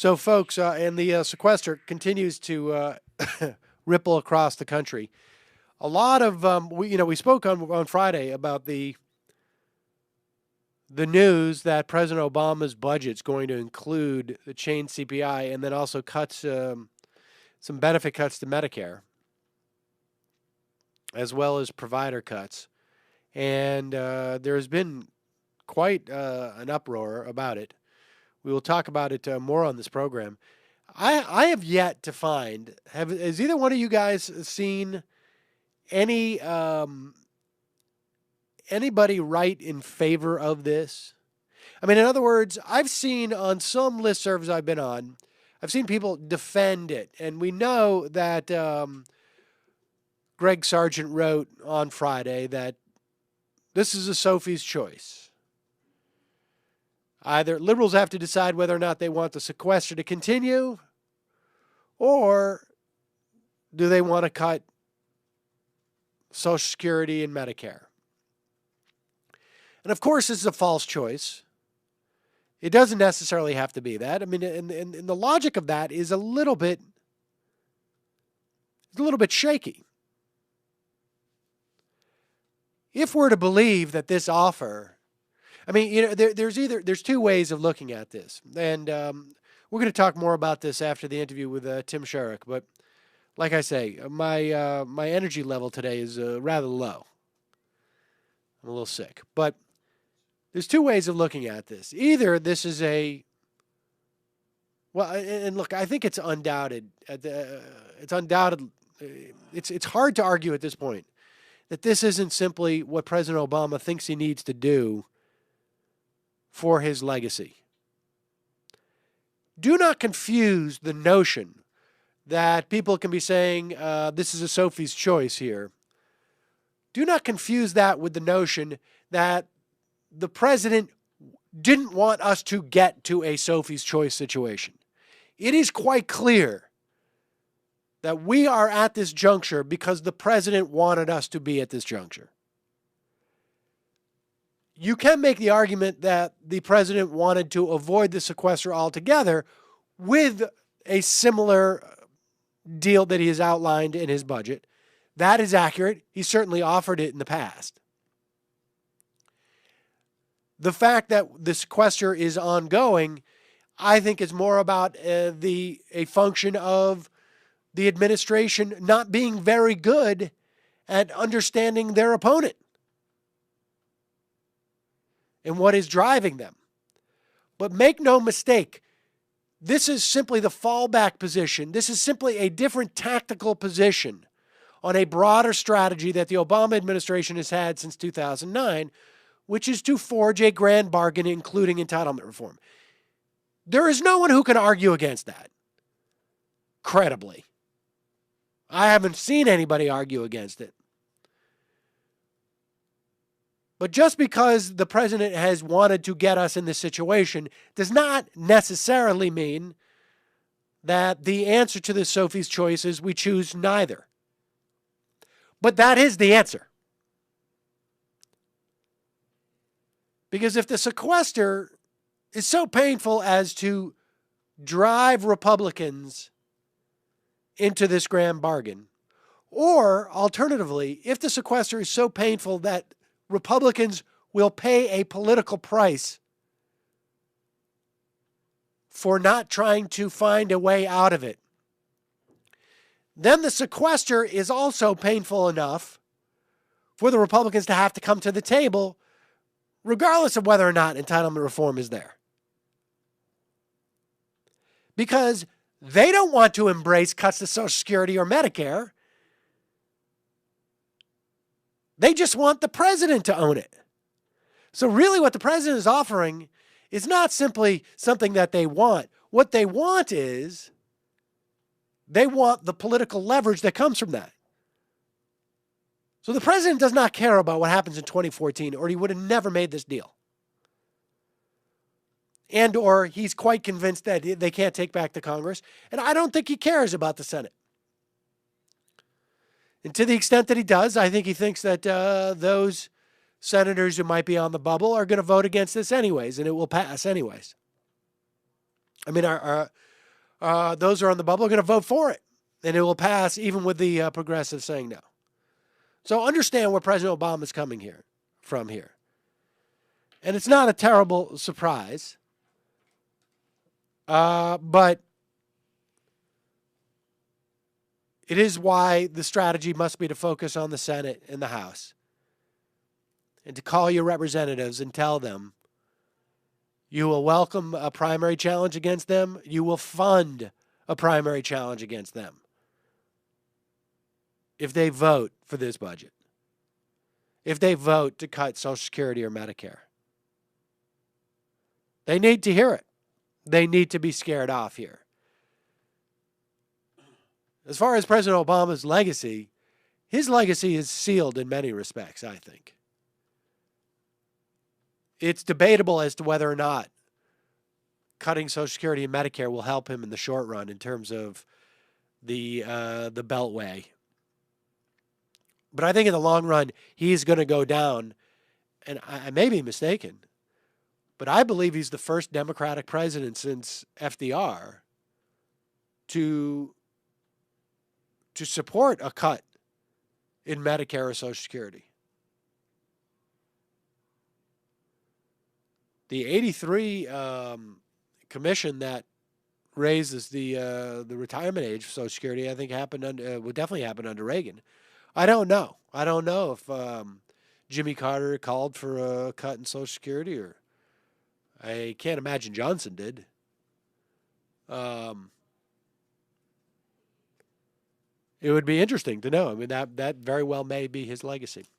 So, folks, and the sequester continues to ripple across the country. A lot of we spoke on Friday about the news that President Obama's budget is going to include the chain CPI and then also cuts some benefit cuts to Medicare, as well as provider cuts. And there's been quite an uproar about it. We will talk about it more on this program. I have yet to find. Has either one of you guys seen any anybody write in favor of this? I mean, in other words, I've seen on some listservs I've been on, I've seen people defend it, and we know that Greg Sargent wrote on Friday that this is a Sophie's choice. Either liberals have to decide whether or not they want the sequester to continue, or do they want to cut Social Security and Medicare? And of course, this is a false choice. It doesn't necessarily have to be that. I mean, and the logic of that is a little bit shaky. If we're to believe that this offer, I mean, there's two ways of looking at this, and we're going to talk more about this after the interview with Tim Sherrick. But like I say, my energy level today is rather low. I'm a little sick, but there's two ways of looking at this. Either this is and look, I think it's undoubted. It's undoubted. It's hard to argue at this point that this isn't simply what President Obama thinks he needs to do for his legacy. Do not confuse the notion that people can be saying this is a Sophie's choice here. Do not confuse that with the notion that the president didn't want us to get to a Sophie's choice situation. It is quite clear that we are at this juncture because the president wanted us to be at this juncture. You can make the argument that the president wanted to avoid the sequester altogether with a similar deal that he has outlined in his budget. That is accurate. He certainly offered it in the past. The fact that the sequester is ongoing, I think, is more about a function of the administration not being very good at understanding their opponent and what is driving them. But make no mistake, this is simply the fallback position. This is simply a different tactical position on a broader strategy that the Obama administration has had since 2009, which is to forge a grand bargain, including entitlement reform. There is no one who can argue against that, credibly. I haven't seen anybody argue against it. But just because the president has wanted to get us in this situation does not necessarily mean that the answer to this Sophie's choice is we choose neither. But that is the answer. Because if the sequester is so painful as to drive Republicans into this grand bargain, or alternatively, if the sequester is so painful that Republicans will pay a political price for not trying to find a way out of it, then the sequester is also painful enough for the Republicans to have to come to the table, regardless of whether or not entitlement reform is there. Because they don't want to embrace cuts to Social Security or Medicare. They just want the president to own it. So really what the president is offering is not simply something that they want. What they want is they want the political leverage that comes from that. So the president does not care about what happens in 2014, or he would have never made this deal. And or he's quite convinced that they can't take back the Congress. And I don't think he cares about the Senate. And to the extent that he does, I think he thinks that those senators who might be on the bubble are going to vote against this anyways, and it will pass anyways. I mean, those who are on the bubble are going to vote for it, and it will pass even with the progressives saying no. So understand where President Obama is coming from here. And it's not a terrible surprise, but it is why the strategy must be to focus on the Senate and the House and to call your representatives and tell them you will welcome a primary challenge against them. You will fund a primary challenge against them if they vote for this budget, if they vote to cut Social Security or Medicare. They need to hear it. They need to be scared off here. As far as President Obama's legacy, his legacy is sealed in many respects, I think. It's debatable as to whether or not cutting Social Security and Medicare will help him in the short run in terms of the Beltway. But I think in the long run, he's going to go down, and I may be mistaken, but I believe he's the first Democratic president since FDR to support a cut in Medicare or Social Security. The 83 commission that raises the retirement age for Social Security, I think would definitely happen under Reagan. I don't know. I don't know if Jimmy Carter called for a cut in Social Security, or I can't imagine Johnson did. It would be interesting to know. I mean, that very well may be his legacy.